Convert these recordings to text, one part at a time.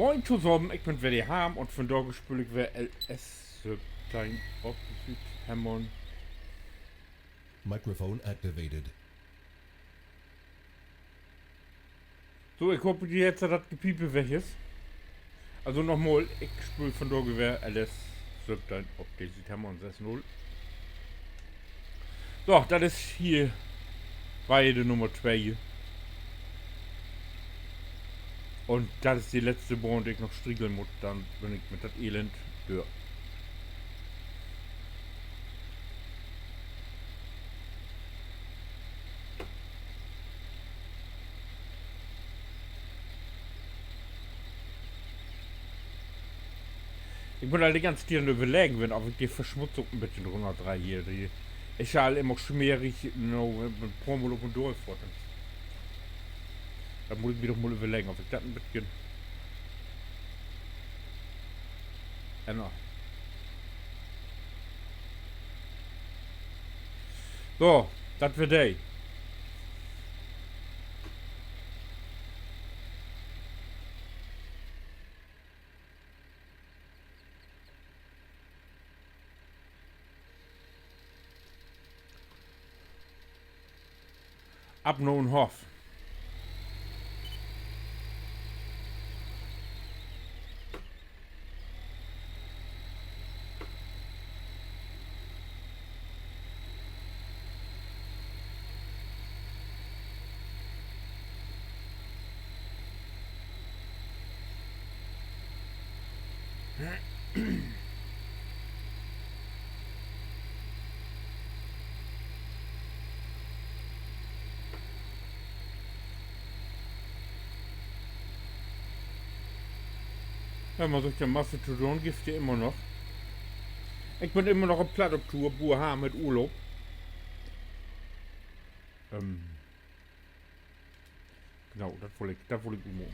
Moin zusammen, ich bin Willi Harm und von da gespielt wir LS klein auf Südhammond. Microphone activated. So, ich hoffe jetzt, dass das Gepiepe weg ist. Also nochmal, ich spiele von da Gewehr LS klein auf die Südhammond 6-0. So, das ist hier beide Nummer 2. Und das ist die letzte Bahn, die ich noch striegeln muss, dann bin ich mit das Elend durch. Ich bin halt die ganze Zeit überlegen, wenn auch die Verschmutzung ein bisschen runterdrehe hier. Die ist ja halt immer schmierig, mit ein paar Mal auf und durch. Da muss ich mir doch mal überlegen, ob ich das ein bisschen ändere. So, das wird day. Ab nun Hoff. Ja, man sagt ja, Masse zu tun, gibt ja immer noch. Ich bin immer noch auf Platt auf Tour, Buha mit Urlaub. Genau, das wollte ich umgehen.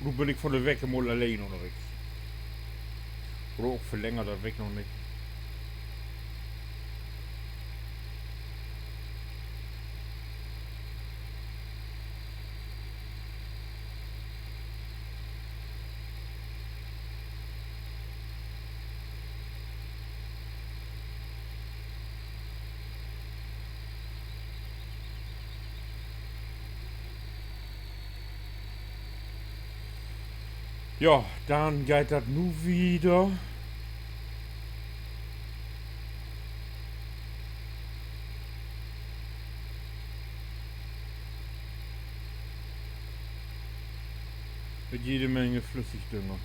Nun bin ich von der Weg mal allein unterwegs. Oder auch verlängert der Weg noch nicht. Ja, dann geht das nu wieder. Mit jede Menge Flüssigdünger.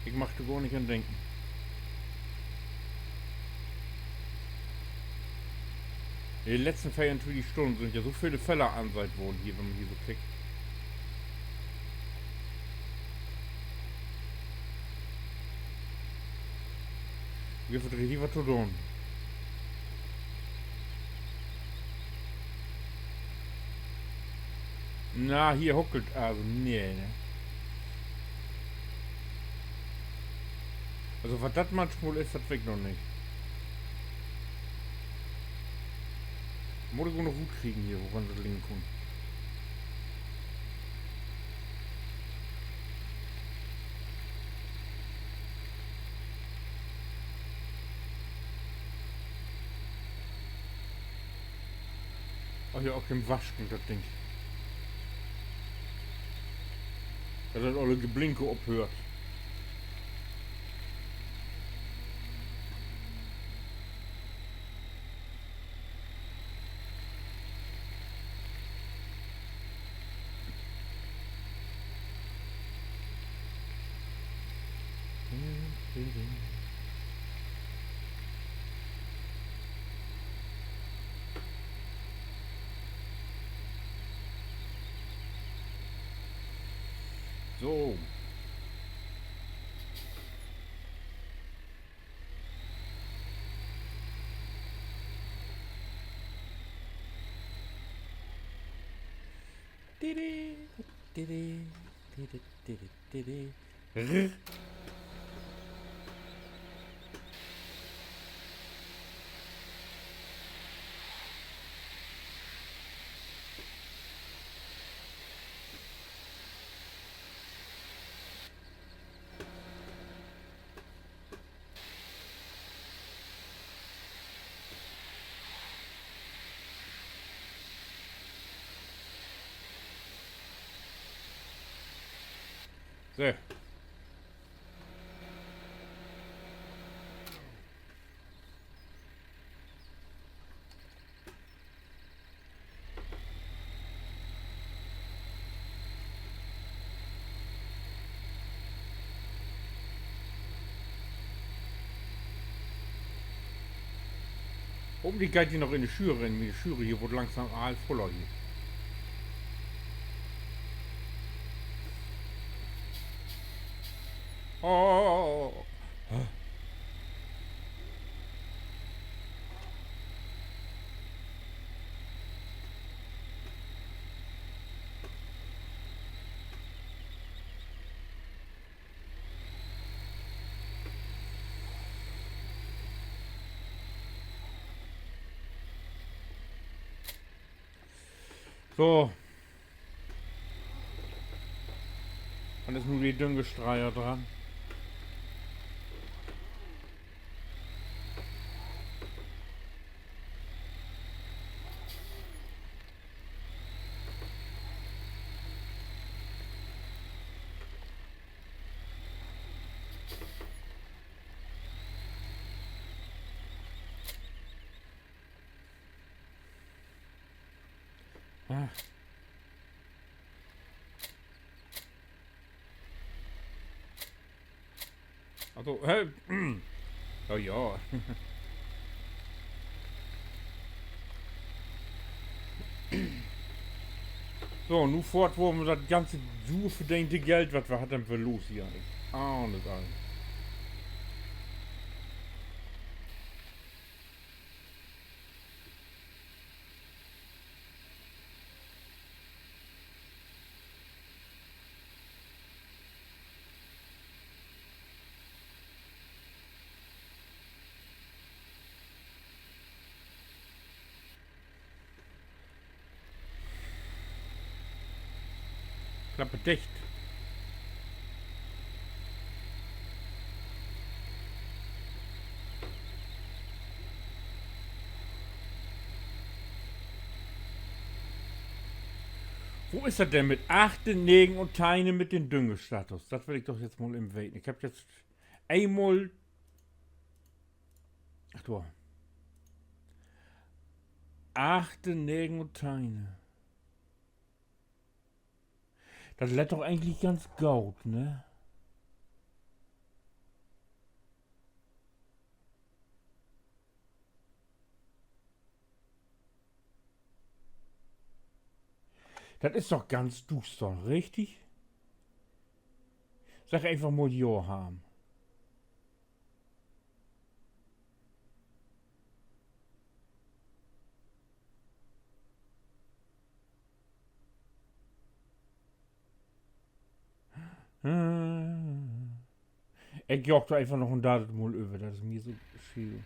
Ich machte gar nicht an denken. In den letzten 24 Stunden sind ja so viele Fälle anseit worden hier, wenn man hier so klickt. Wir wird richtig was zu tun. Na, hier huckelt also, nee, ne. Also was das manchmal ist, das weg noch nicht. Muss ich auch noch gut kriegen hier, woran das liegen kann. Ach ja, auch im Waschbecken das Ding. Dass das alle Geblinke abhört. So. So. Oben die geht die noch in die Schüre rein. Die Schüre hier wird langsam halb voller hier. Oh. So. Dann ist nur die Düngestreier dran. Ah. Also, ja, ja. So, nun fort, wo wir das ganze so verdiente Geld, was wir hatten, für los hier. Ich ahne es ein. Klappe dicht. Wo ist er denn mit Achten, Negen und Teine mit dem Düngestatus? Das will ich doch jetzt mal im Weten. Ich habe jetzt einmal. Ach du. Achten, Negen und Teine. Das lädt doch eigentlich ganz gut, ne? Das ist doch ganz duster, richtig? Sag einfach mal Ja haben. Ich joch da einfach noch ein Datum mal über, das ist mir so schön.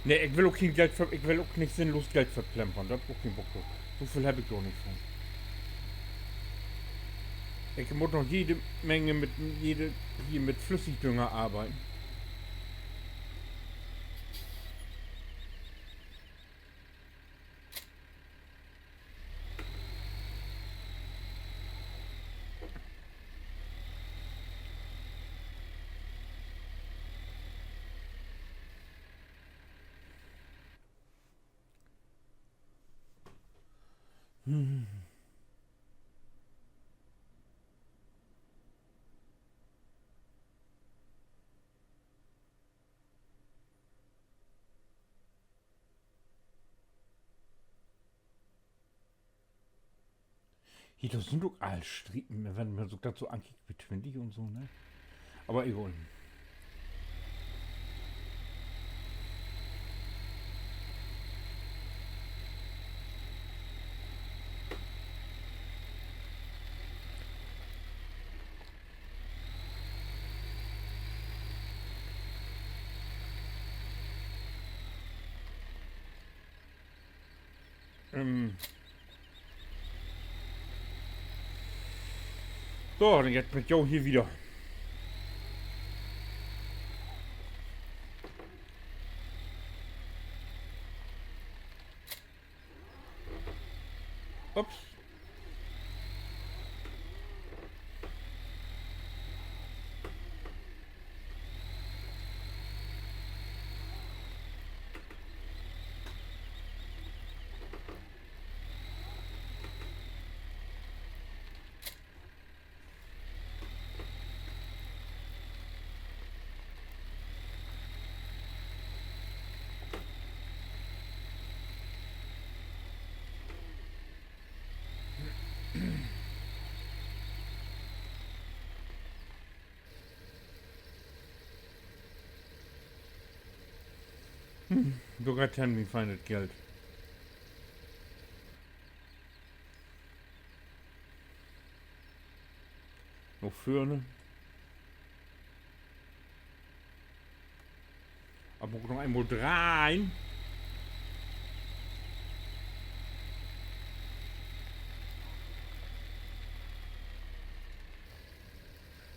Ne, ich will auch kein Geld ich will auch nicht sinnlos Geld verplempern, da hab ich auch keinen Bock drauf. So viel habe ich doch nicht von. Ich muss noch jede Menge hier mit Flüssigdünger arbeiten. Hier, das sind doch all Strippen, wenn man so dazu angeht wie Twinty und so, ne? Aber egal. So, dann jetzt mit Joe hier wieder. Sogar Termin findet Geld. Noch für ne? Aber noch einmal rein.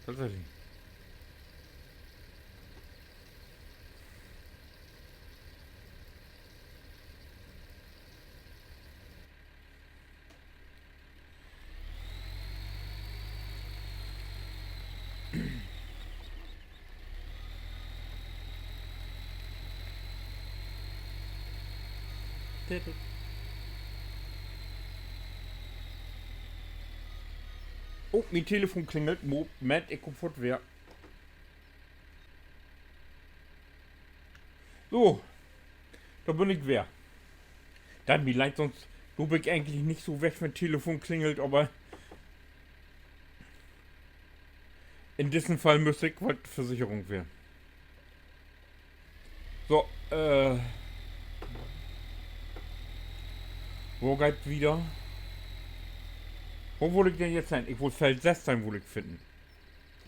Tatsächlich. Oh, mein Telefon klingelt. Moment, ich komm fort wer. So, da bin ich wer. Dann vielleicht sonst, du bin ich eigentlich nicht so weg, wenn Telefon klingelt, aber in diesem Fall müsste ich was Versicherung werden. So, wo geht wieder? Wo wollte ich denn jetzt sein? Ich wollte Feld 6 sein, wollte ich finden.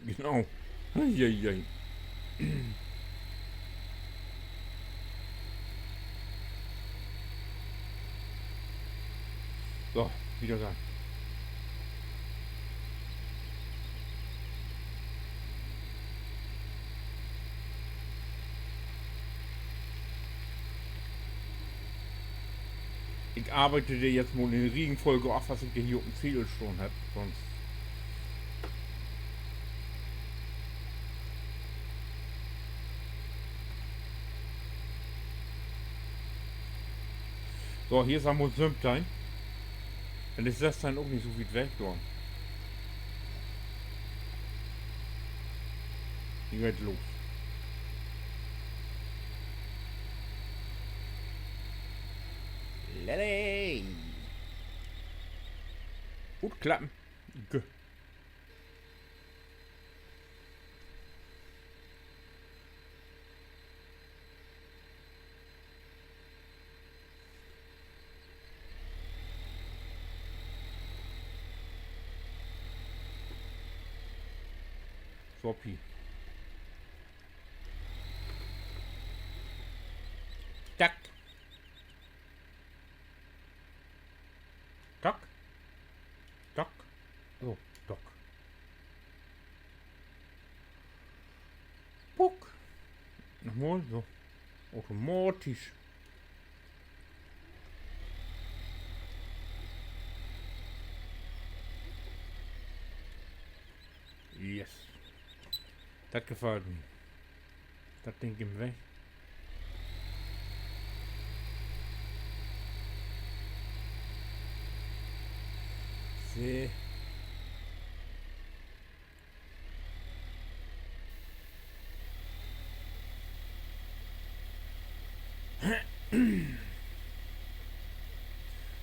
Genau. Eieiei. So, wieder da. Ich arbeite dir jetzt mal in der Regenfolge auf, was ich denn hier auf dem Zettel schon hab. Sonst. So, hier ist einmal Sümptein. Dann ist das dann auch nicht so viel weg, da. Hier geht los. Lele. Gut klappen. G. Sopi. Tack. Tack. Tack. So, Dock. Puck. Nochmal so. Automatisch. Yes. Das gefällt mir. Das Ding im Weg. See.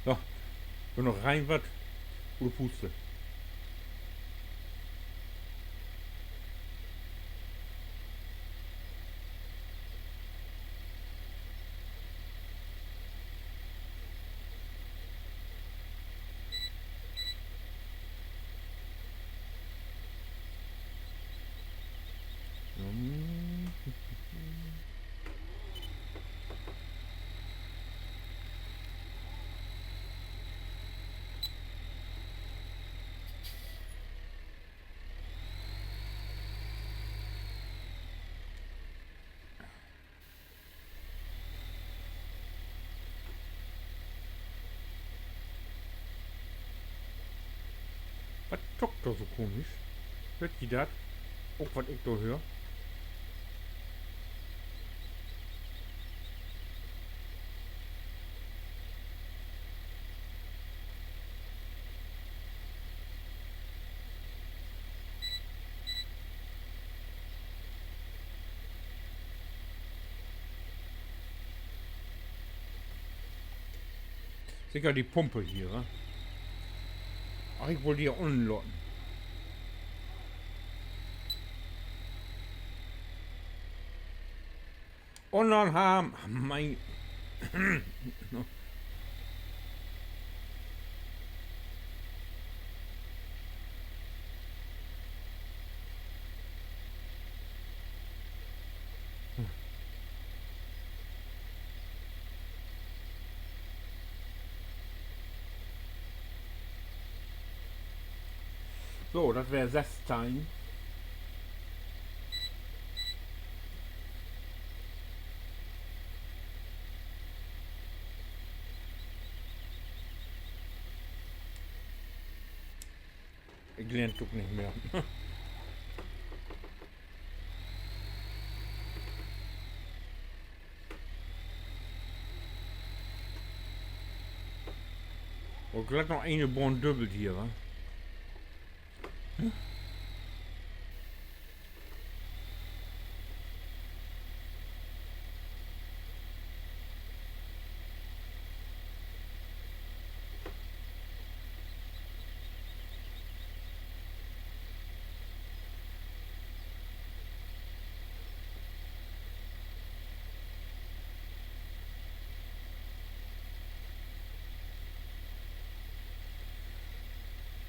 So, wenn noch rein wird, oder puste. Was zockt da so komisch? Hört die das? Auch was ich da höre. Sicher die Pumpe hier, ne? Ach, ich wollte hier unten locken. anderen haben. Mein. So, das wäre Sesstein. Ich lerne doch nicht mehr. Und gleich noch eine Born dübbelt hier, wa?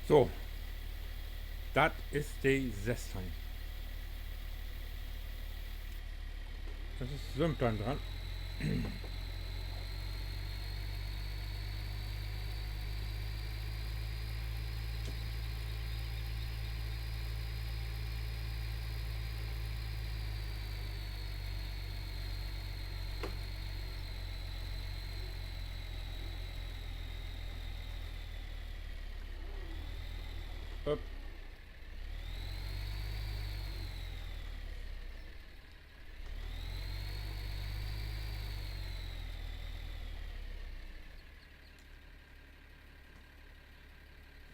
So, das ist die Sesstein. Das ist Sümptern dran. Upp.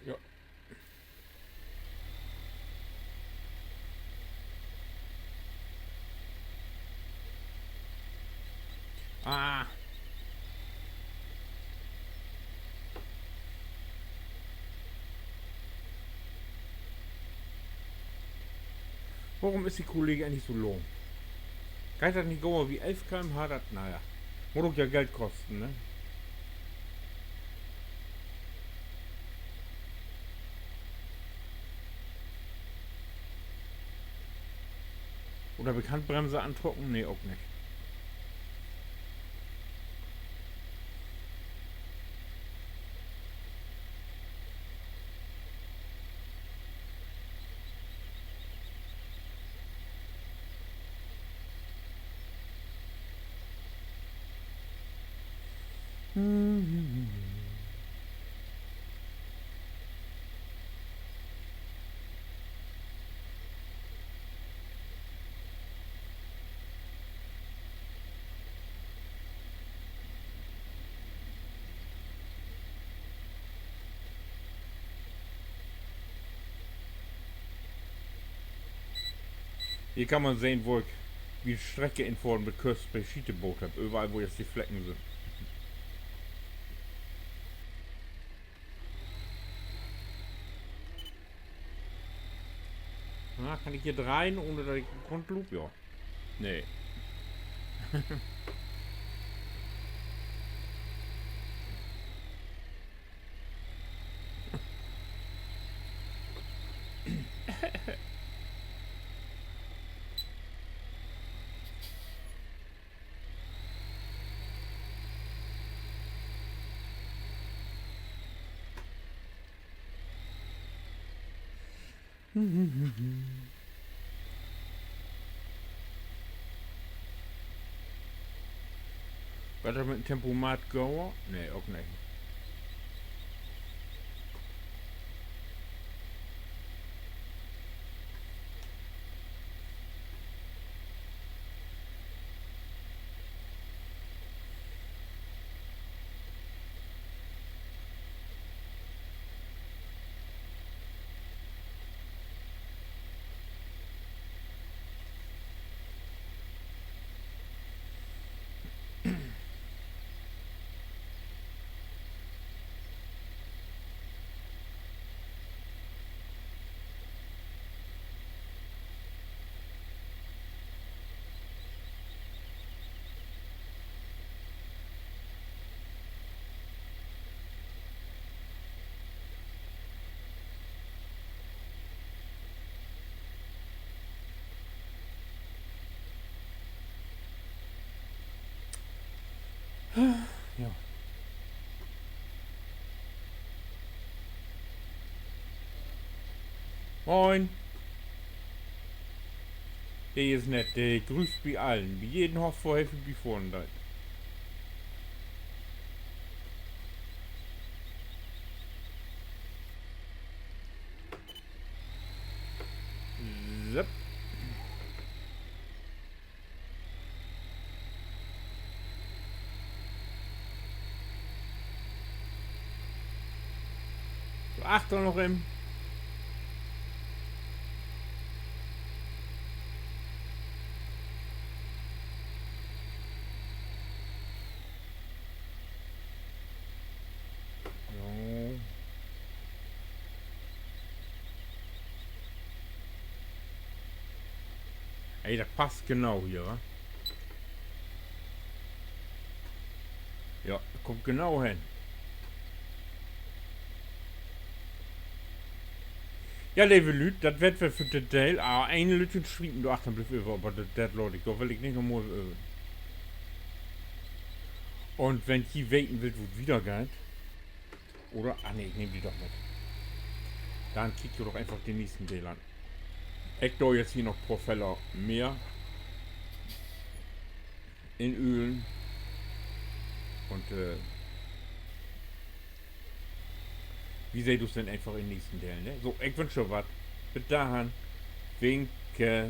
Ja. Ah. Warum ist die Kollege eigentlich so low? Kann das nicht go wie 11 km/h? Das, naja. Muss doch ja Geld kosten, ne? Oder Bekanntbremse antrocken? Nee, auch nicht. Hier kann man sehen, wo ich die Strecke in Form mit Kurs bei Schieteboot habe. Überall, wo jetzt die Flecken sind. Na, kann ich hier rein ohne den Grundloop? Ja. Nee. Weiter mit dem Tempomat Go? Nee, auch nicht. Ja. Moin. Der ist nett, der grüßt wie allen. Wie jeden Hof vorhelfen wie vorhin da. Zap. So, Achtung noch im. So. Ey, das passt genau hier, wa? Ja, kommt genau hin. Ja, lieve Lüd, dat werd we voor de deel. Een Lütchen schwieten du achter blieb über, aber das Leute, da will ich nicht nochmal üben. Und wenn die weten will, wo es wieder geht, oder, nee, ich nehme die doch mit. Dann kickt ihr doch einfach den nächsten Deal an. Ich da jetzt hier noch pro Feller mehr in Ölen und wie seht du es denn einfach in den nächsten Deal, ne? So, ich wünsche was. Bis dahin. Winke.